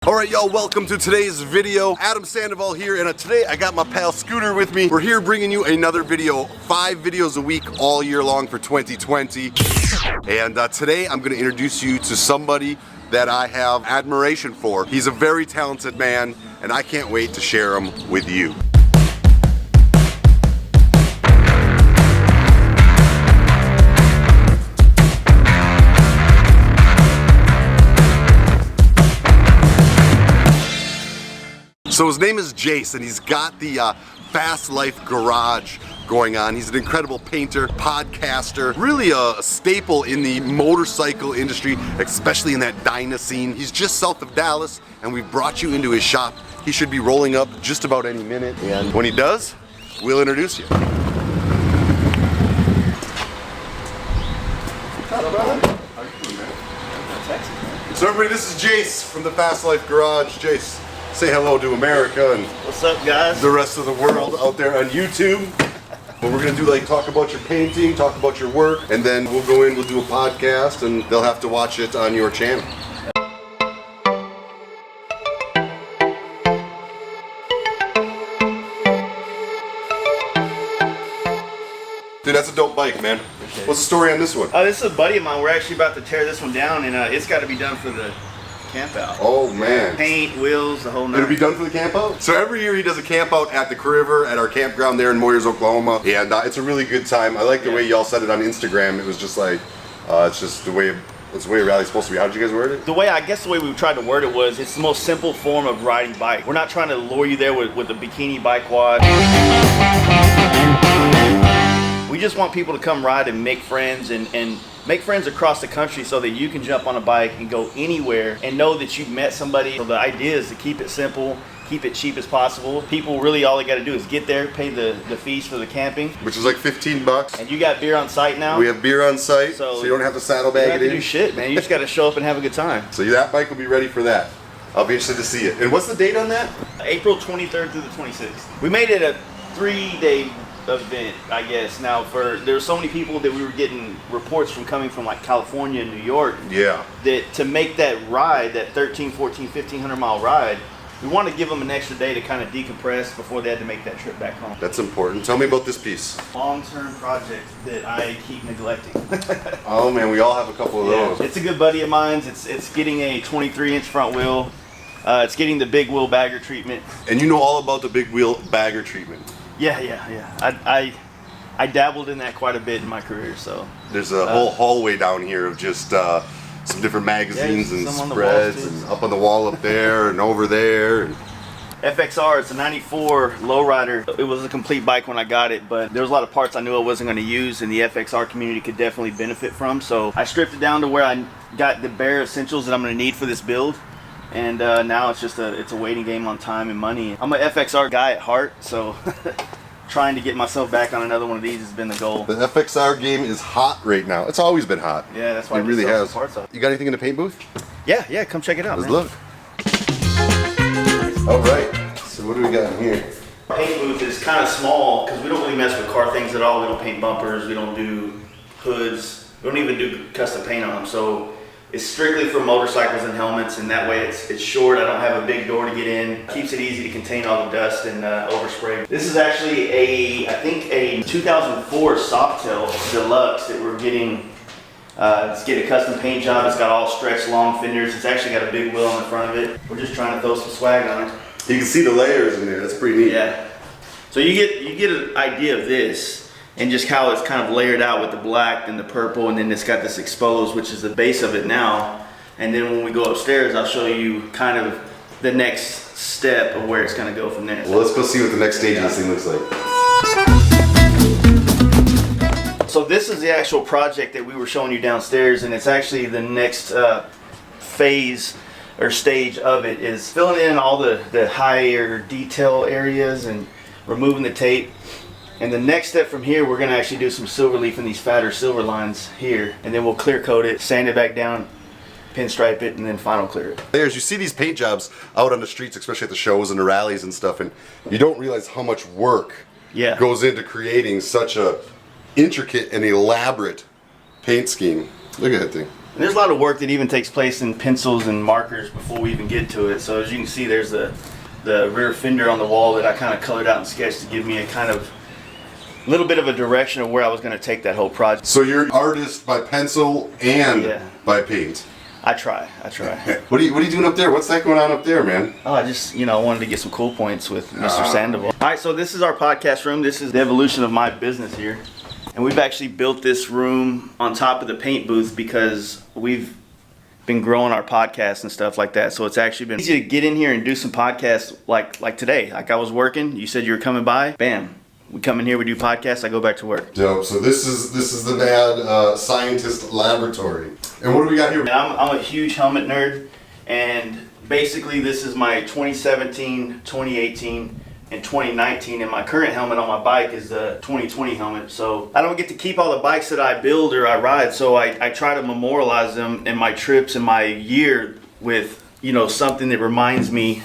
Alright y'all, welcome to today's video. Adam Sandoval here, and today I got my pal Scooter with me. We're here bringing you another video, 5 videos a week all year long for 2020. And today I'm going to introduce you to somebody that I have admiration for. He's a very talented man, and I can't wait to share him with you. So his name is Jace, and he's got the Fastlife garage going on. He's an incredible painter, podcaster, really a staple in the motorcycle industry, especially in that Dyna scene. He's just south of Dallas, and we've brought you into his shop. He should be rolling up just about any minute, and when he does, we'll introduce you. So everybody, this is Jace from the Fastlife garage. Jace, say hello to America and what's up, guys? The rest of the world out there on YouTube. What we're gonna do, like, talk about your painting, talk about your work, and then we'll go in, we'll do a podcast, and they'll have to watch it on your channel. Dude, that's a dope bike, man. Okay. What's the story on this one? This is a buddy of mine. We're actually about to tear this one down, and it's got to be done for the Campout. Oh man. Paint, wheels, the whole nine. It'll be done for the Campout? So every year he does a campout at the Kriver, at our campground there in Moyers, Oklahoma. And it's a really good time. I like the way y'all said it on Instagram. It was just like, it's just the way a rally's supposed to be. How did you guys word it? The way, I guess the way we tried to word it was, it's the most simple form of riding bike. We're not trying to lure you there with a bikini bike wad. We just want people to come ride and make friends and make friends across the country so that you can jump on a bike and go anywhere and know that you've met somebody. So the idea is to keep it simple, keep it cheap as possible. People really, all they got to do is get there, pay the fees for the camping. Which is like 15 bucks. And you got beer on site now? We have beer on site, so you don't have to saddlebag it in. You don't have to do shit, man. You just got to show up and have a good time. So that bike will be ready for that. I'll be interested to see it. And what's the date on that? April 23rd through the 26th. We made it a 3-day event, I guess. Now, there's so many people that we were getting reports from coming from like California and New York. Yeah. That to make that ride, that 13, 14, 1500 mile ride, we wanted to give them an extra day to kind of decompress before they had to make that trip back home. That's important. Tell me about this piece. Long-term project that I keep neglecting. Oh man, we all have a couple of those. It's a good buddy of mine's. It's getting a 23-inch front wheel. It's getting the big wheel bagger treatment. And you know all about the big wheel bagger treatment. Yeah. I dabbled in that quite a bit in my career, so. There's a whole hallway down here of just some different magazines and spreads, and up on the wall up there and over there. And FXR, it's a 94 lowrider. It was a complete bike when I got it, but there was a lot of parts I knew I wasn't going to use and the FXR community could definitely benefit from. So I stripped it down to where I got the bare essentials that I'm going to need for this build. And now it's just a waiting game on time and money. I'm an FXR guy at heart, so trying to get myself back on another one of these has been the goal. The FXR game is hot right now. It's always been hot. Yeah, that's why it really has. Parts of. You got anything in the paint booth? Yeah, come check it out. Let's look. All right, so what do we got in here? Paint booth is kind of small because we don't really mess with car things at all. We don't paint bumpers, we don't do hoods, we don't even do custom paint on them. So it's strictly for motorcycles and helmets, and that way it's short. I don't have a big door to get in. Keeps it easy to contain all the dust and overspray. This is actually I think a 2004 Softail Deluxe that we're getting. It's getting a custom paint job. It's got all stretched long fenders. It's actually got a big wheel on the front of it. We're just trying to throw some swag on it. You can see the layers in there. That's pretty neat. Yeah. So you get an idea of this. And just how it's kind of layered out with the black and the purple, and then it's got this exposed, which is the base of it now. And then when we go upstairs, I'll show you kind of the next step of where it's going to go from there. Well, let's go see what the next stage of this thing looks like. So this is the actual project that we were showing you downstairs, and it's actually the next phase or stage of it is filling in all the higher detail areas and removing the tape. And the next step from here, we're going to actually do some silver leaf in these fatter silver lines here. And then we'll clear coat it, sand it back down, pinstripe it, and then final clear it. Layers, you see these paint jobs out on the streets, especially at the shows and the rallies and stuff, and you don't realize how much work goes into creating such a intricate and elaborate paint scheme. Look at that thing. And there's a lot of work that even takes place in pencils and markers before we even get to it. So as you can see, there's the rear fender on the wall that I kind of colored out and sketched to give me a kind of little bit of a direction of where I was going to take that whole project. So you're an artist by pencil and by paint. I try. What are you doing up there? What's that going on up there, man? Oh, I just, wanted to get some cool points with Mr. Sandoval. All right, so this is our podcast room. This is the evolution of my business here. And we've actually built this room on top of the paint booth because we've been growing our podcasts and stuff like that. So it's actually been easy to get in here and do some podcasts like today. Like I was working, you said you were coming by, bam. We come in here, we do podcasts, I go back to work. Dope. So this is the mad scientist laboratory. And what do we got here? I'm a huge helmet nerd, and basically this is my 2017, 2018, and 2019, and my current helmet on my bike is the 2020 helmet. So I don't get to keep all the bikes that I build or I ride, so I try to memorialize them in my trips and my year with, something that reminds me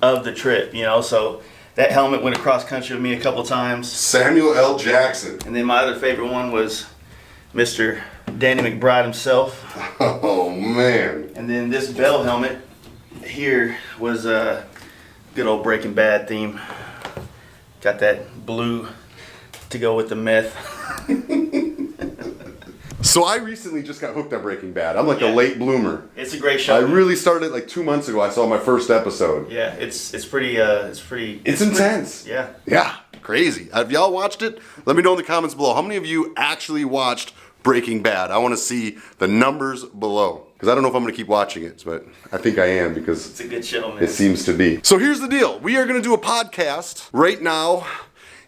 of the trip, so that helmet went across country with me a couple times. Samuel L. Jackson. And then my other favorite one was Mr. Danny McBride himself. Oh, man. And then this Bell helmet here was a good old Breaking Bad theme. Got that blue to go with the meth. So I recently just got hooked on Breaking Bad. I'm like a late bloomer. It's a great show. I really started like 2 months ago. I saw my first episode. Yeah, it's pretty. It's intense. Yeah. Yeah, crazy. Have y'all watched it? Let me know in the comments below. How many of you actually watched Breaking Bad? I want to see the numbers below. Because I don't know if I'm going to keep watching it, but I think I am because it's a good show, man. It seems to be. So here's the deal. We are going to do a podcast right now.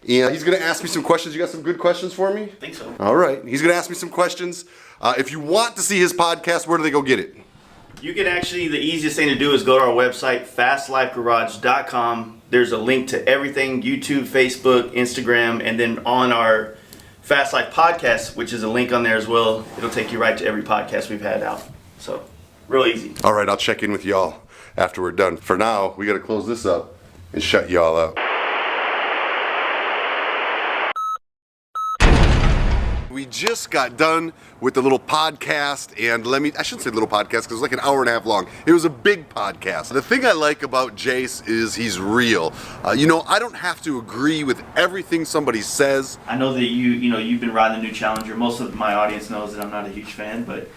And he's going to ask me some questions. You got some good questions for me? I think so. All right. He's going to ask me some questions. If you want to see his podcast, where do they go get it? You can actually, the easiest thing to do is go to our website, fastlifegarage.com. There's a link to everything, YouTube, Facebook, Instagram, and then on our Fast Life podcast, which is a link on there as well. It'll take you right to every podcast we've had out. So, real easy. All right. I'll check in with y'all after we're done. For now, we got to close this up and shut y'all out. We just got done with the little podcast, and I shouldn't say little podcast because it was like an hour and a half long. It was a big podcast. The thing I like about Jace is he's real. I don't have to agree with everything somebody says. I know that you've been riding the new Challenger. Most of my audience knows that I'm not a huge fan, but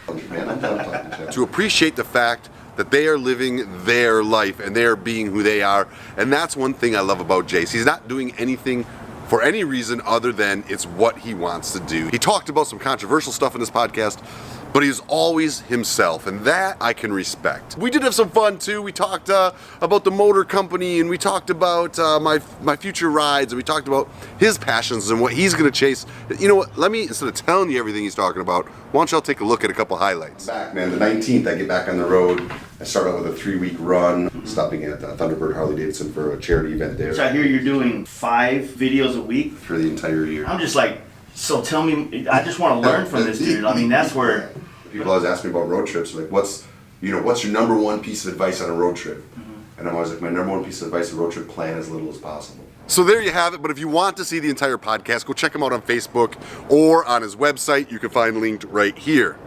to appreciate the fact that they are living their life and they are being who they are, and that's one thing I love about Jace. He's not doing anything for any reason other than it's what he wants to do. He talked about some controversial stuff in this podcast, but he's always himself, and that I can respect. We did have some fun too. We talked about the motor company, and we talked about my future rides, and we talked about his passions and what he's gonna chase. You know what, instead of telling you everything he's talking about, why don't y'all take a look at a couple highlights. Back, man, the 19th I get back on the road. I start out with a 3-week run, stopping at Thunderbird Harley Davidson for a charity event there. So I hear you're doing 5 videos a week? For the entire year. I'm just like, so tell me, I just want to learn from this dude. I mean, that's where... People always ask me about road trips, like what's your number one piece of advice on a road trip? And I'm always like, my number one piece of advice on a road trip, plan as little as possible. So there you have it, but if you want to see the entire podcast, go check him out on Facebook or on his website. You can find linked right here.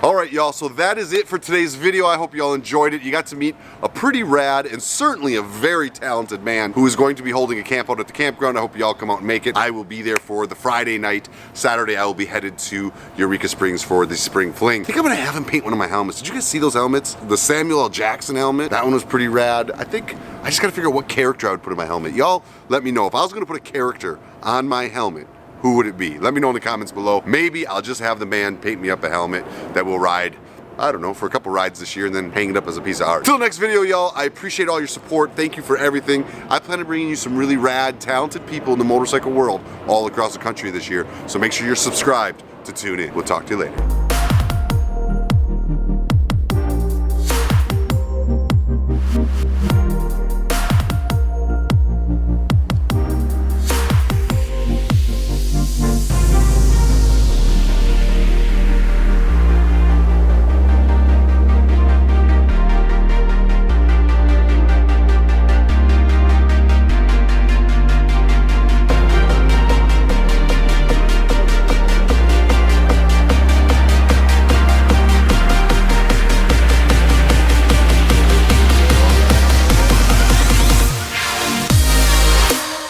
All right, y'all, so that is it for today's video. I hope y'all enjoyed it. You got to meet a pretty rad and certainly a very talented man who is going to be holding a camp out at the campground. I hope y'all come out and make it. I will be there for the Friday night. Saturday, I will be headed to Eureka Springs for the spring fling. I think I'm gonna have him paint one of my helmets. Did you guys see those helmets? The Samuel L. Jackson helmet, that one was pretty rad. I think I just gotta figure out what character I would put in my helmet. Y'all let me know. If I was gonna put a character on my helmet, who would it be? Let me know in the comments below. Maybe I'll just have the man paint me up a helmet that will ride, I don't know, for a couple rides this year and then hang it up as a piece of art. Till next video, y'all, I appreciate all your support. Thank you for everything. I plan on bringing you some really rad, talented people in the motorcycle world all across the country this year. So make sure you're subscribed to tune in. We'll talk to you later.